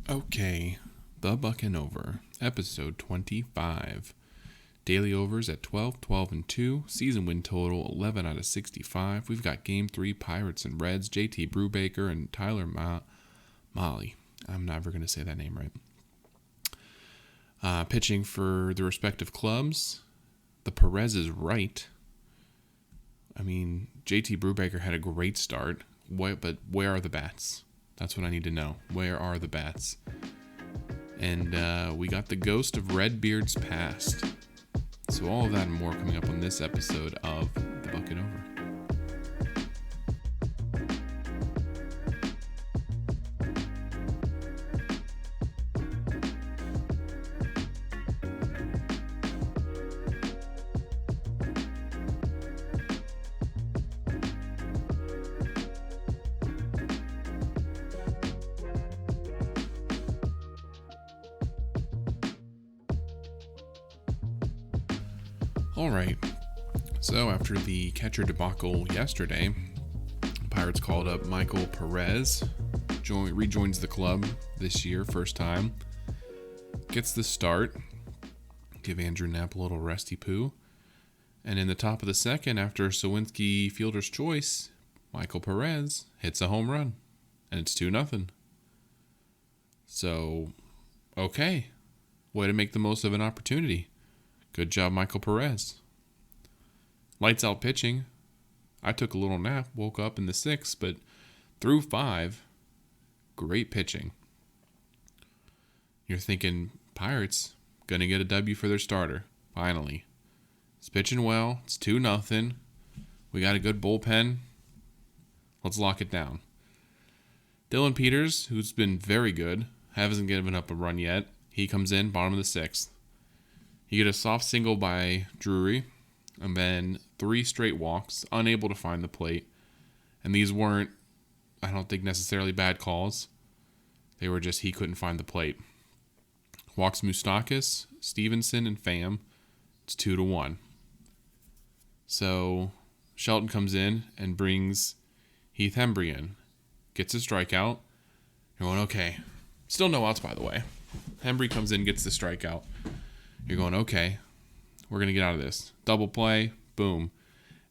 Okay, the Bucn Over, episode 25. Daily overs at 12, 12, and 2. Season win total 11 out of 65. We've got Game 3 Pirates and Reds, JT Brubaker and Tyler Molly. I'm never going to say that name right. Pitching for the respective clubs. The Perez is right. I mean, JT Brubaker had a great start. But where are the bats? That's what I need to know. Where are the bats? And we got the ghost of Redbeard's past. So all of that and more coming up on this episode of The Bucn Over. Alright, so after the catcher debacle yesterday, Pirates called up Michael Perez, rejoins the club this year, first time, gets the start, give Andrew Knapp a little resty poo, and in the top of the second, after Sawinski fielder's choice, Michael Perez hits a home run, and it's 2-0. So, okay, way to make the most of an opportunity. Good job, Michael Perez. Lights out pitching. I took a little nap, woke up in the 6th, but through 5, great pitching. You're thinking, Pirates, gonna get a W for their starter, finally. It's pitching well, it's 2-0. We got a good bullpen. Let's lock it down. Dylan Peters, who's been very good, hasn't given up a run yet. He comes in, bottom of the 6th. You get a soft single by Drury, and then 3 straight walks, unable to find the plate. And these weren't, I don't think, necessarily bad calls. They were just he couldn't find the plate. Walks Moustakas, Stevenson, and Pham. It's 2-1. So Shelton comes in and brings Heath Hembree in. Gets a strikeout. You're going, okay. Still no outs, by the way. Hembree comes in, gets the strikeout. You're going, okay, we're going to get out of this. Double play, boom.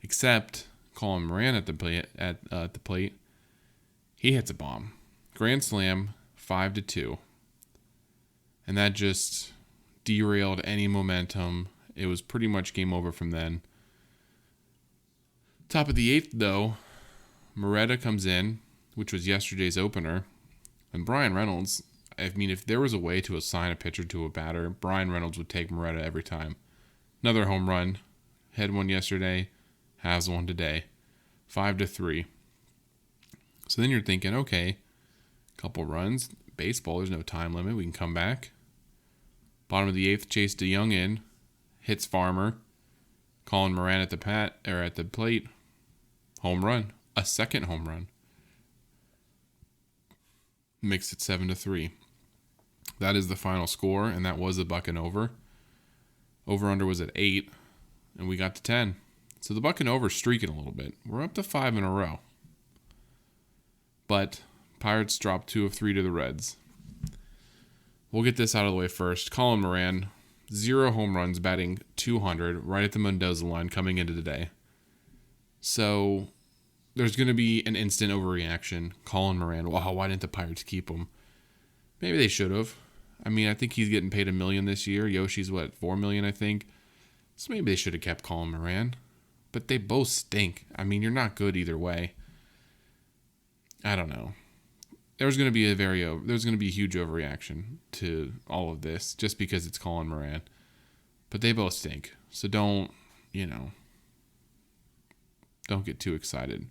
Except Colin Moran at the plate, he hits a bomb. Grand slam, 5-2. And that just derailed any momentum. It was pretty much game over from then. Top of the 8th, though, Moretta comes in, which was yesterday's opener. And Brian Reynolds, I mean, if there was a way to assign a pitcher to a batter, Brian Reynolds would take Moretta every time. Another home run. Had one yesterday. Has one today. 5-3. So then you're thinking, okay, couple runs. Baseball, there's no time limit. We can come back. Bottom of the 8th, Chase DeYoung in. Hits Farmer. Colin Moran at the plate. Home run. A second home run. Makes it 7-3. That is the final score, and that was the Bucn Over. Over-under was at 8, and we got to 10. So the Bucn Over streaking a little bit. We're up to 5 in a row. But Pirates dropped 2 of 3 to the Reds. We'll get this out of the way first. Colin Moran, 0 home runs, batting 200, right at the Mendoza line coming into the day. So there's going to be an instant overreaction. Colin Moran, wow, why didn't the Pirates keep him? Maybe they should have. I mean, I think he's getting paid $1 million this year. Yoshi's $4 million, I think. So maybe they should have kept Colin Moran. But they both stink. I mean, you're not good either way. I don't know. There's going to be a huge overreaction to all of this just because it's Colin Moran. But they both stink. So don't get too excited.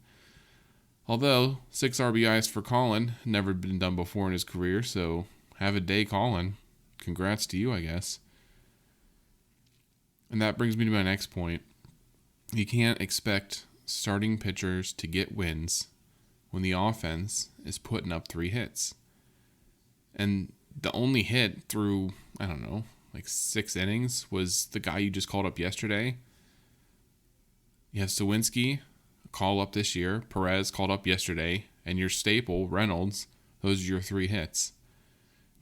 Although 6 RBIs for Colin, never been done before in his career, so have a day, Colin. Congrats to you, I guess. And that brings me to my next point. You can't expect starting pitchers to get wins when the offense is putting up 3 hits. And the only hit through, 6 innings was the guy you just called up yesterday. You have Sawinski, call up this year. Perez called up yesterday. And your staple, Reynolds, those are your 3 hits.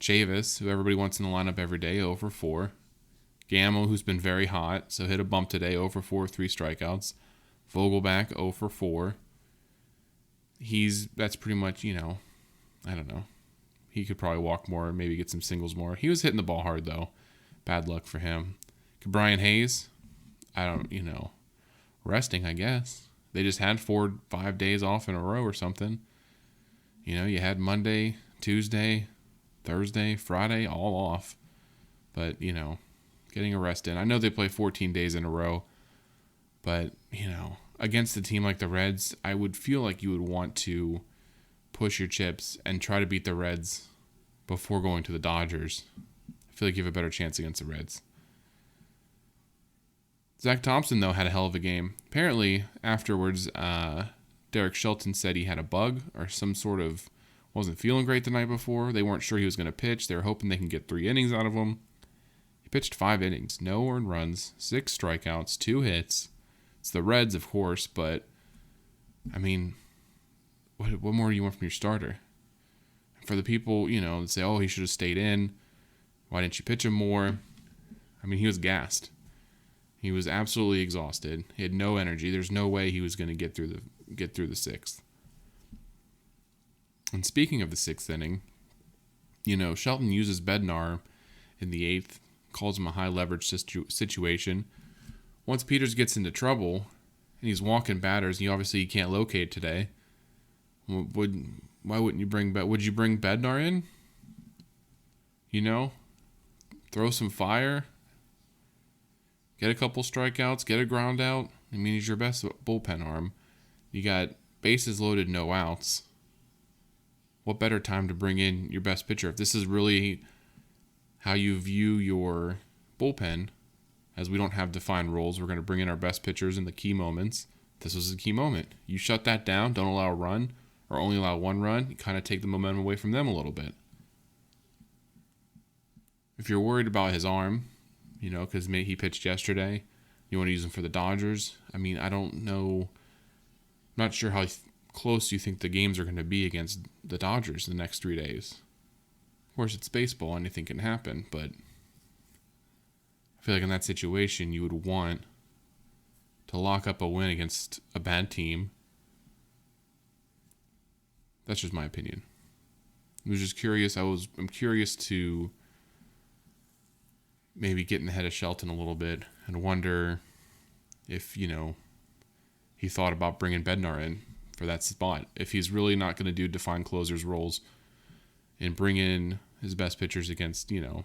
Chavis, who everybody wants in the lineup every day, 0 for 4. Gammo, who's been very hot, so hit a bump today, 0 for 4, 3 strikeouts. Vogelback, 0 for 4. That's pretty much, I don't know. He could probably walk more, maybe get some singles more. He was hitting the ball hard, though. Bad luck for him. Brian Hayes, resting, I guess. They just had 4-5 days off in a row or something. You had Monday, Tuesday, Thursday, Friday, all off. But, getting a rest in. I know they play 14 days in a row. But, against a team like the Reds, I would feel like you would want to push your chips and try to beat the Reds before going to the Dodgers. I feel like you have a better chance against the Reds. Zach Thompson, though, had a hell of a game. Apparently, afterwards, Derek Shelton said he had a bug or some sort of wasn't feeling great the night before. They weren't sure he was going to pitch. They were hoping they can get 3 innings out of him. He pitched 5 innings, no earned runs, 6 strikeouts, 2 hits. It's the Reds, of course, but, I mean, what more do you want from your starter? For the people, that say, oh, he should have stayed in. Why didn't you pitch him more? I mean, he was gassed. He was absolutely exhausted. He had no energy. There's no way he was going to get through the 6th. And speaking of the 6th inning, Shelton uses Bednar in the 8th, calls him a high leverage situation. Once Peters gets into trouble and he's walking batters, he can't locate today. Why wouldn't you would you bring Bednar in? Throw some fire. Get a couple strikeouts, get a ground out. I mean, he's your best bullpen arm. You got bases loaded, no outs. What better time to bring in your best pitcher? If this is really how you view your bullpen, as we don't have defined roles, we're going to bring in our best pitchers in the key moments. This was a key moment. You shut that down, don't allow a run, or only allow 1 run, you kind of take the momentum away from them a little bit. If you're worried about his arm, because he pitched yesterday, you want to use him for the Dodgers. I mean, I don't know. I'm not sure how close you think the games are going to be against the Dodgers the next 3 days. Of course, it's baseball. Anything can happen, but I feel like in that situation, you would want to lock up a win against a bad team. That's just my opinion. I was just curious. I'm curious to maybe get in the head of Shelton a little bit and wonder if, he thought about bringing Bednar in for that spot. If he's really not going to do defined closers roles and bring in his best pitchers against, the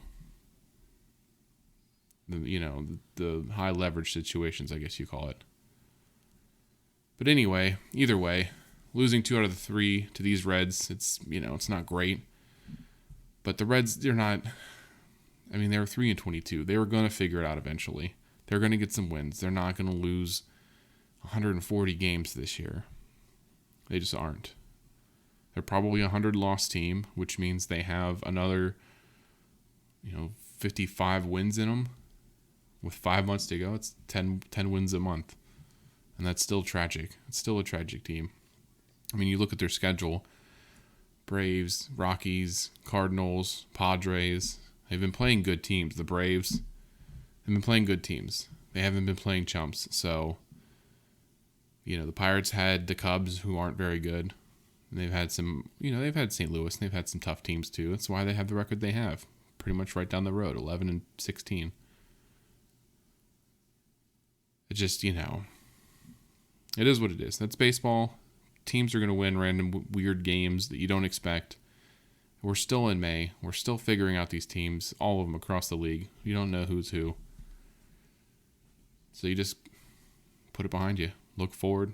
high leverage situations, I guess you call it. But anyway, either way, losing 2 out of the 3 to these Reds, it's not great. But the Reds, they were 3-22. They were going to figure it out eventually. They're going to get some wins. They're not going to lose 140 games this year. They just aren't. They're probably a 100-loss team, which means they have another, 55 wins in them. With 5 months to go, it's 10 wins a month. And that's still tragic. It's still a tragic team. I mean, you look at their schedule. Braves, Rockies, Cardinals, Padres. They've been playing good teams. The Braves have been playing good teams. They haven't been playing chumps. So, the Pirates had the Cubs, who aren't very good. And they've had some, they've had St. Louis, and they've had some tough teams too. That's why they have the record they have. Pretty much right down the road, 11-16. It just, it is what it is. That's baseball. Teams are going to win random weird games that you don't expect. We're still in May. We're still figuring out these teams, all of them across the league. You don't know who's who. So you just put it behind you. Look forward.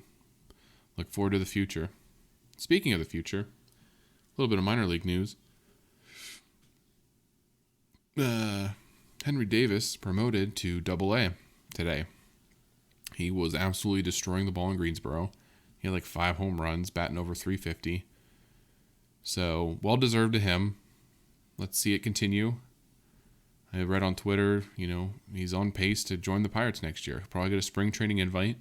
Look forward to the future. Speaking of the future, a little bit of minor league news. Henry Davis promoted to Double-A today. He was absolutely destroying the ball in Greensboro. He had like 5 home runs, batting over 350. So, well-deserved to him. Let's see it continue. I read on Twitter, he's on pace to join the Pirates next year. He'll probably get a spring training invite.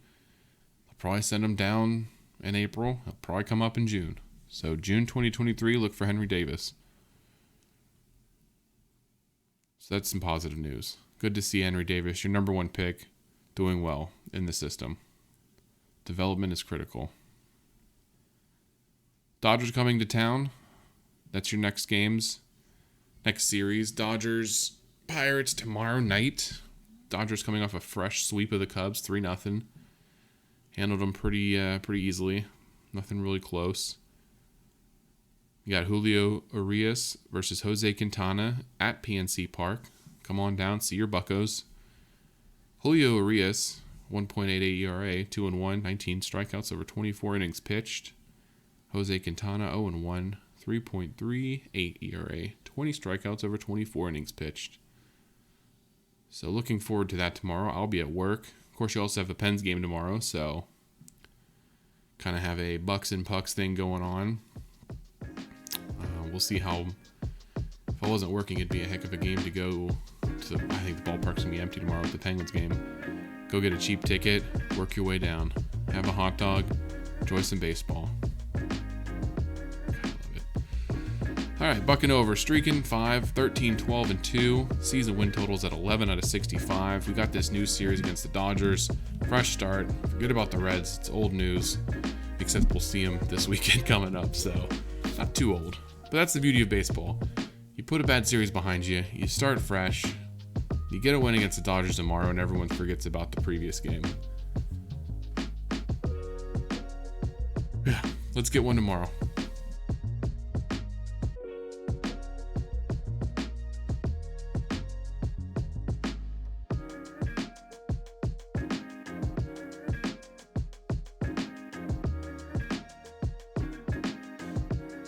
They'll probably send him down in April. He'll probably come up in June. So, June 2023, look for Henry Davis. So that's some positive news. Good to see Henry Davis, your number one pick, doing well in the system. Development is critical. Dodgers coming to town. That's your next series. Dodgers, Pirates tomorrow night. Dodgers coming off a fresh sweep of the Cubs, 3-0. Handled them pretty easily. Nothing really close. You got Julio Urias versus Jose Quintana at PNC Park. Come on down, see your buccos. Julio Urias, 1.88 ERA, 2-1, 19 strikeouts over 24 innings pitched. Jose Quintana, 0-1, 3.38 ERA, 20 strikeouts over 24 innings pitched. So looking forward to that tomorrow. I'll be at work. Of course, you also have the Pens game tomorrow, so kind of have a Bucks and Pucks thing going on. We'll see how. If I wasn't working, it'd be a heck of a game to go to. I think the ballpark's gonna be empty tomorrow with the Penguins game. Go get a cheap ticket, work your way down, have a hot dog, enjoy some baseball. All right, Bucn over, streaking 5, 13, 12, and 2. Season win totals at 11 out of 65. We got this new series against the Dodgers. Fresh start. Forget about the Reds. It's old news, except we'll see them this weekend coming up, so not too old. But that's the beauty of baseball. You put a bad series behind you, you start fresh, you get a win against the Dodgers tomorrow, and everyone forgets about the previous game. Yeah, let's get one tomorrow.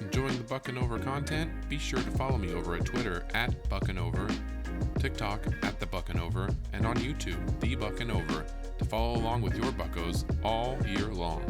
Enjoying the Bucn Over content? Be sure to follow me over at Twitter at Bucn Over, TikTok at the Bucn Over, and on YouTube, the Bucn Over, to follow along with your buccos all year long.